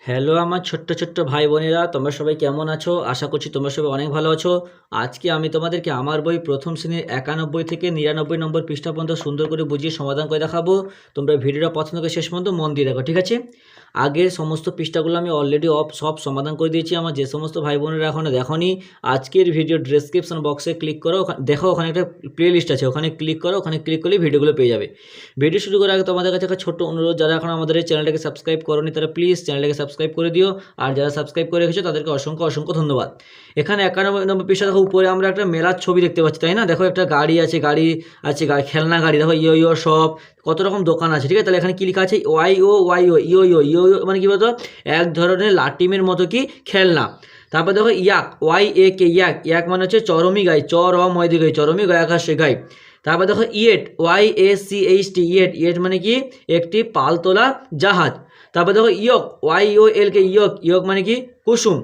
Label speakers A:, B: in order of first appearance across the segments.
A: Hello আমার ছোট্ট ছোট্ট ভাই বোনেরা, তোমরা সবাই কেমন আছো? আশা করছি তোমরা সবাই অনেক ভালো আছো। আজকে আমি তোমাদেরকে আমার বই প্রথম শ্রেণীর 91 থেকে 99 নম্বর পৃষ্ঠা পর্যন্ত সুন্দর করে বুঝিয়ে সমাধান করে দেখাবো। তোমরা ভিডিওটা প্রথম থেকে শেষ পর্যন্ত মন দিয়ে দেখো, ঠিক আছে? আগের সমস্ত পৃষ্ঠাগুলো আমি অলরেডি সব সমাধান করে দিয়েছি। আমার যে সমস্ত ভাই বোনেরা এখনও দেখোনি, আজকের ভিডিও ডেসক্রিপশন বক্সে ক্লিক করো, দেখো ওখানে একটা প্লে লিস্ট আছে, ওখানে ক্লিক করো। ওখানে ক্লিক করলে ভিডিওগুলো পেয়ে যাবে। ভিডিও শুরু করার আগে তোমাদের কাছে একটা ছোট্ট অনুরোধ, যারা এখন আমাদের এই চ্যানেলটাকে সাবস্ক্রাইব করোনি তারা প্লিজ চ্যানেলটাকে সাবস্ক্রাইব করে দিও। আর যারা সাবস্ক্রাইব করে রেখেছো তাদেরকে অসংখ্য অসংখ্য ধন্যবাদ। এখানে 91 নম্বর পৃষ্ঠা দেখো, উপরে আমরা একটা মেলার ছবি দেখতে পাচ্ছি, তাই না? দেখো একটা গাড়ি আছে, খেলনা গাড়ি, দেখো ইয়ো ইয়ো শপ, কত রকম দোকান আছে, ঠিক আছে? তাহলে এখানে কি লেখা আছে? ওয়াইও ইয়ো ইয়ো ইয়ো ইয়ো মানে কি বলতো, এক ধরনের লাটিমের মতো কি খেলনা। তারপর দেখো ইয়াক, YAK, ইয়াক, ইয়াক মানে হচ্ছে চরমি গাই, ময়দি গাই, চরমি গয়াঘাসে গাই। তারপর দেখো ইয়েট, YACHT, ইয়েট, ইয়েট মানে কি একটি পালতোলা জাহাজ। তারপর দেখো ইয়ক, YOLK, ইয়ক, ইয়ক মানে কি কুসুম।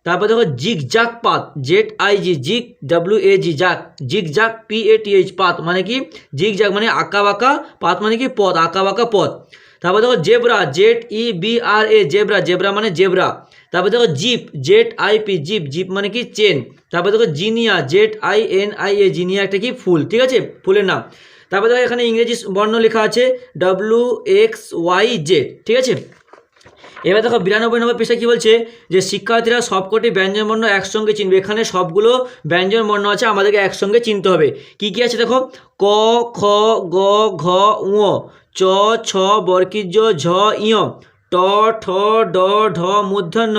A: তারপর দেখো জিগ জাক পাত, ZIG, জিগ WAG, জাক, জিগ জাক PATH, পাত মানে কি জিগ জাক মানে আঁকা বাঁকা, পাত মানে কি পথ, আঁকা বাঁকা পথ। তারপর দেখো জেব্রা, ZEBRA, জেব্রা, জেব্রা মানে জেব্রা। তারপর দেখো জিপ, ZIP, জিপ, জিপ মানে কি চেন। তারপর দেখো জিনিয়া, ZINIA, জিনিয়া একটা কি ফুল, ঠিক আছে? ফুলের নাম। তারপর দেখো এখানে ইংরেজি বর্ণ লেখা আছে WXYZ, ঠিক আছে? এবার দেখো 92 নম্বর পৃষ্ঠা কী বলছে, যে শিক্ষার্থীরা সবকটি ব্যঞ্জনবর্ণ একসঙ্গে চিনবে। এখানে সবগুলো ব্যঞ্জন বর্ণ আছে, আমাদেরকে একসঙ্গে চিনতে হবে। কি কি আছে দেখো, ক, খ, গ, ঘ, ঙ, চ, ছ, বর্গীয় ঝ, ইয়, ট, ঠ, ড, ঢ, মূর্ধন্য,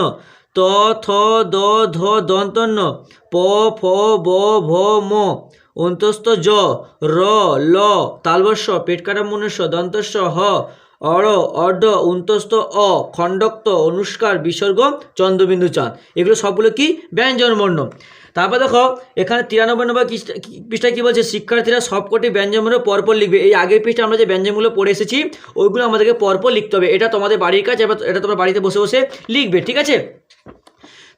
A: ত, থ, দ, ধ, দন্তন্য, প, ফ, ব, ভ, ম, অন্তস্থ জ, র, ল, তালবস্য, পেটকাটা মনুষ্য, দন্তস্য, হ, অড়, অর্ধ, উন্তস্থ অ, খণ্ডক্ত, অনুস্কার, বিসর্গ, চন্দ্রবিন্দু চাঁদ। এগুলো সবগুলো কি ব্যঞ্জন বর্ণ। তারপর দেখো এখানে 93 নম্বর পৃষ্ঠায় কী বলছে, শিক্ষার্থীরা সবকটি ব্যঞ্জনবর্ণ পরপর লিখবে। এই আগের পৃষ্ঠায় আমরা যে ব্যঞ্জনগুলো পড়ে এসেছি ওইগুলো আমাদেরকে পরপর লিখতে হবে। এটা তোমাদের বাড়ির কাজ, এবার এটা তোমরা বাড়িতে বসে বসে লিখবে, ঠিক আছে?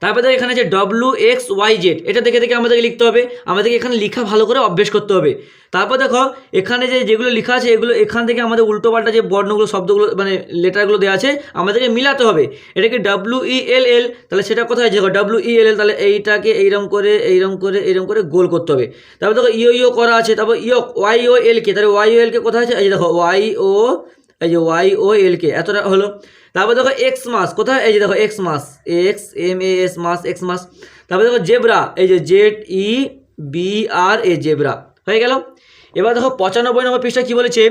A: তারপরে দেখো এখানে যে WXYZ, এটা দেখে দেখে আমাদেরকে লিখতে হবে। আমাদেরকে এখানে লেখা ভালো করে অভ্যেস করতে হবে। তারপর দেখো এখানে যেগুলো লেখা আছে এগুলো এখান থেকে আমাদের উল্টোপাল্টা যে বর্ণগুলো, শব্দগুলো মানে লেটারগুলো দেওয়া আছে আমাদেরকে মিলাতে হবে। এটাকে WELL, তাহলে সেটা কোথায় দেখো WELL, তাহলে এইটাকে এইরকম করে এইরকম করে এইরকম করে গোল করতে হবে। তারপর দেখো ইও করা আছে, তারপর ইয়ক, YOLK, তাহলে YOLK কোথায় আছে? এই যে দেখো এই যে YOLK, এতটা হলো। তারপর দেখো এক্স মাস কোথায়? এই যে দেখো এক্স মাস, XMAS, মাস, এক্স মাস। তারপর দেখো জেব্রা, এই যে ZEBRA, জেব্রা, হয়ে গেল। এবার দেখো 95 নম্বর পৃষ্ঠা কী বলেছে,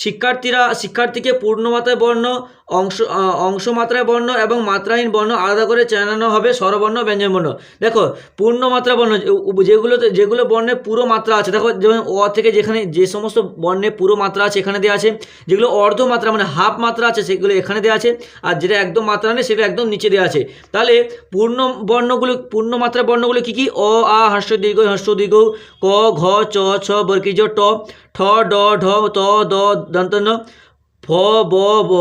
A: শিক্ষার্থীকে পূর্ণমাত্রায় বর্ণ, অংশমাত্রায় বর্ণ এবং মাত্রাহীন বর্ণ আলাদা করে চেনানো হবে স্বরবর্ণ, ব্যঞ্জনবর্ণ। দেখো পূর্ণমাত্রা বর্ণ যেগুলো বর্ণে পুরো মাত্রা আছে, দেখো যেমন অ থেকে যেখানে যে সমস্ত বর্ণে পুরো মাত্রা আছে এখানে দেওয়া আছে। যেগুলো অর্ধ মাত্রা মানে হাফ মাত্রা আছে সেগুলো এখানে দেওয়া আছে। আর যেটা একদম মাত্রা নেই সেটা একদম নিচে দেওয়া আছে। তাহলে পূর্ণমাত্রা বর্ণগুলো কী কী? অ, আ, হ্রস্ব দীর্ঘ, ক, ঘ, চ, ছ, বর্গীয় ট, ঠ, ড, ঢ, ত, দ, দন্তন্য, ফ, ব, ভ,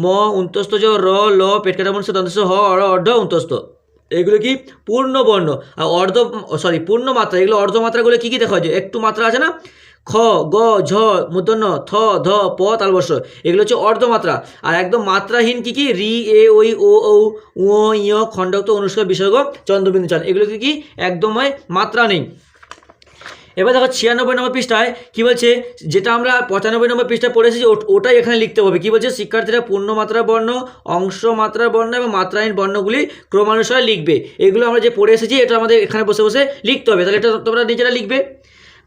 A: ম, উন্তস্থ জ, র, ল, পেটকাটা মনুষ্য, দন্তস্থ হ, অর্ধ, উন্তস্থ। এগুলো কি পূর্ণ বর্ণ। আর পূর্ণ মাত্রা, এগুলো অর্ধমাত্রাগুলো কী কী দেখা যায়? একটু মাত্রা আছে না, খ, গ, ঝ, মূর্ধন্য, থ, ধ, প, তালবস্য, এগুলো হচ্ছে অর্ধমাত্রা। আর একদম মাত্রাহীন কী কী? রি, এ, ওই, ও, ঔ, ঙ, ইয়, খণ্ডক্ত, অনুস্কার, বিসর্গ, চন্দ্রবিন্দু চাঁদ, এগুলো কি একদমই মাত্রা নেই। এবার দেখো 96 নম্বর পৃষ্ঠায় কী বলছে, যেটা আমরা 95 নম্বর পৃষ্ঠায় পড়ে এসেছি ওটাই এখানে লিখতে হবে। কী বলছে, শিক্ষার্থীরা পূর্ণমাত্রা বর্ণ, অংশমাত্রার বর্ণ এবং মাত্রাহীন বর্ণগুলি ক্রমানুসারে লিখবে। এগুলো আমরা যে পড়ে এসেছি এটা আমাদের এখানে বসে বসে লিখতে হবে। তাহলে এটা তোমরা নিজেরা লিখবে।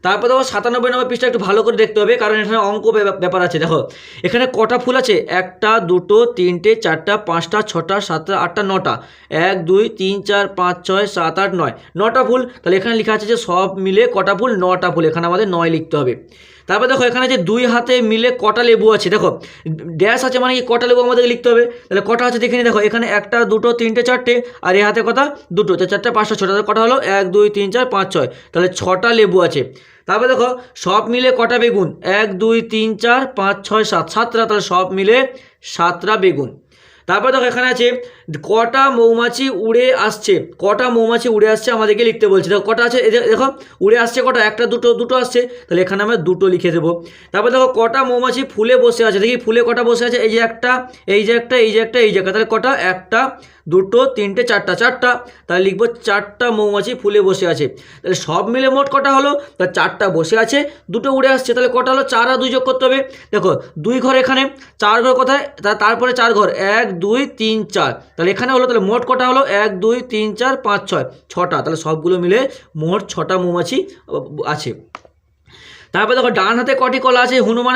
A: তারপর দেখো 97 নম্বর পৃষ্ঠা একটু ভালো করে দেখতে হবে, কারণ এখানে অঙ্ক ব্যাপার আছে। দেখো এখানে কটা ফুল আছে? 1টা, 2টো, 3টে, 4টা, 5টা, 6টা, 7টা, 8টা, 9টা, 1 2 3 4 5 6 7 8 9, 9টা ফুল। তাহলে এখানে লেখা আছে যে সব মিলে কটা ফুল? 9টা ফুল। এখানে আমাদের 9 লিখতে হবে। তারপর দেখো এখানে যে 2 হাতে মিলে কটা লেবু আছে, দেখো ড্যাশ আছে মানে কি কটা লেবু আমাদের লিখতে হবে। তাহলে কটা আছে দেখে নি, দেখো এখানে 1টা, 2টো, 3টে, 4টে, আর এই হাতে কটা? 2টো, 4টা, 5টা, 6টা, কটা হলো? 1 2 3 4 5 6, তাহলে 6টা লেবু আছে। তারপরে দেখো সব মিলে কটা বেগুন? 1 2 3 4 5 6 7, 7টা, তাহলে সব মিলে 7টা বেগুন। তারপর দেখো এখানে আছে কটা মৌমাছি উড়ে আসছে, কটা মৌমাছি উড়ে আসছে আমাদেরকে লিখতে বলছে। দেখো কটা আছে, দেখো উড়ে আসছে কটা, একটা দুটো আসছে, তাহলে এখানে আমরা দুটো লিখে দেবো। তারপর দেখো কটা মৌমাছি ফুলে বসে আছে, দেখি ফুলে কটা বসে আছে, এই যে একটা, এই যে একটা, এই যে একটা, এই যে একটা, তাহলে কটা, একটা দুটো তিনটে চারটা, তাহলে লিখবো চারটা মৌমাছি ফুলে বসে আছে। তাহলে সব মিলে মোট কটা হলো, তাহলে চারটা বসে আছে, দুটো উড়ে আসছে, তাহলে কটা হলো, 4 আর 2 যোগ করতে হবে। দেখো 2 ঘর এখানে, 4 ঘর কোথায়, তারপরে 4 ঘর, 1 2 3 4, তাহলে এখানে হলো, তাহলে মোট কটা হলো 1 2 3 4 5 6, 6টা, তাহলে সবগুলো মিলে মোট 6টা মৌমাছি আছে। তারপরে দেখো ডান হাতে কটি কলা আছে, হনুমান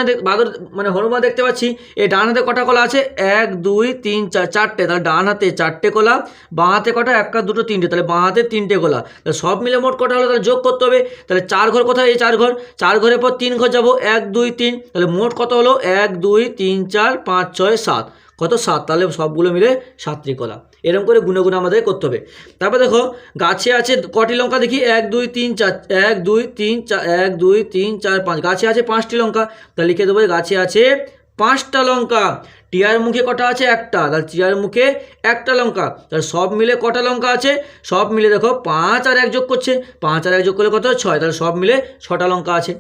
A: দেখতে পাচ্ছি, এই ডান হাতে কটা কলা আছে, 1 2 3 4, 4টে, তাহলে ডান হাতে 4টে কলা, বাঁ হাতে কটা, 1 2 3টে, তাহলে বাঁ হাতে 3টে কলা, তাহলে সব মিলে মোট কটা হলো, তাহলে যোগ করতে হবে। তাহলে 4 ঘর কোথায়, এই 4 ঘর, 4 ঘরের পর 3 ঘর যাবো, 1 2 3, তাহলে মোট কত হলো, 1 2 3 4 5 6 7, কত 7, তাহলে সবগুলো মিলে 7টি কলা। এরকম করে গুনে গুনে আমাদের করতে হবে। তারপর দেখো গাছে আছে কটি লঙ্কা, দেখি 1 2 3 4, 1 2 3 4, 1 2 3 4 5, গাছে আছে 5টি লঙ্কা, তাহলে লিখে দেবো গাছে আছে 5টা লঙ্কা। টিয়ার মুখে কটা আছে, একটা, তাহলে টিয়ার মুখে 1টা লঙ্কা, তাহলে সব মিলে কটা লঙ্কা আছে, সব মিলে দেখো 5 আর 1 যোগ করছে, 5 আর 1 যোগ করলে কত, 6, তাহলে সব মিলে 6টা লঙ্কা আছে।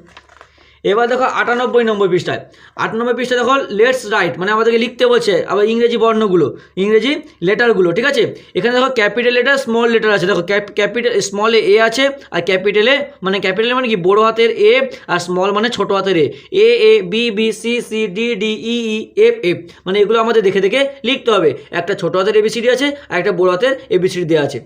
A: এবার দেখো 98 নম্বর পৃষ্ঠায়, 8 নম্বর পৃষ্ঠায় দেখো লেটস রাইট, মানে আমাদেরকে লিখতে বলছে আবার ইংরেজি বর্ণগুলো, ইংরেজি লেটারগুলো, ঠিক আছে। এখানে দেখো ক্যাপিটাল লেটার, স্মল লেটার আছে, দেখো ক্যাপিটাল স্মল এ আছে, আর ক্যাপিটালে মানে কি বড় হাতের এ, আর স্মল মানে ছোট হাতের A B B C C D D E E F F, মানে এগুলো আমাদের দেখে দেখে লিখতে হবে। একটা ছোট হাতের এবিসিডি আছে, আর একটা বড় হাতের এবিসিডি দেওয়া আছে।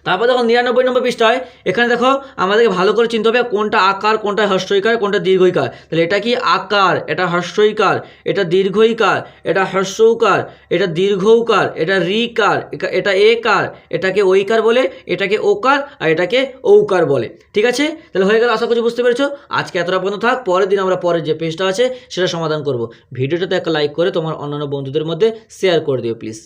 A: তারপর দেখো 99 নম্বর পৃষ্ঠায়, এখানে দেখো আমাদেরকে ভালো করে চিনতে হবে কোনটা আকার, কোনটা হ্রস্বইকার, কোনটা দীর্ঘইকার। তাহলে এটা কি আকার, এটা হ্রস্বইকার, এটা দীর্ঘইকার, এটা হ্রস্বউকার, এটা দীর্ঘউকার, এটা রিকার, এটা একার, এটাকে ঐকার বলে, এটাকে ওকার, আর এটাকে ঔকার বলে। ঠিক আছে, তাহলে হয়ে গেল, আশা করছি বুঝতে পেরেছো। আজকে এতটা পর্যন্ত থাক, পরের দিন আমরা পরের যে পেজটা আছে সেটা সমাধান করব। ভিডিওটাতে একটা লাইক করে তোমার অন্যান্য বন্ধুদের মধ্যে শেয়ার করে দিও প্লিজ।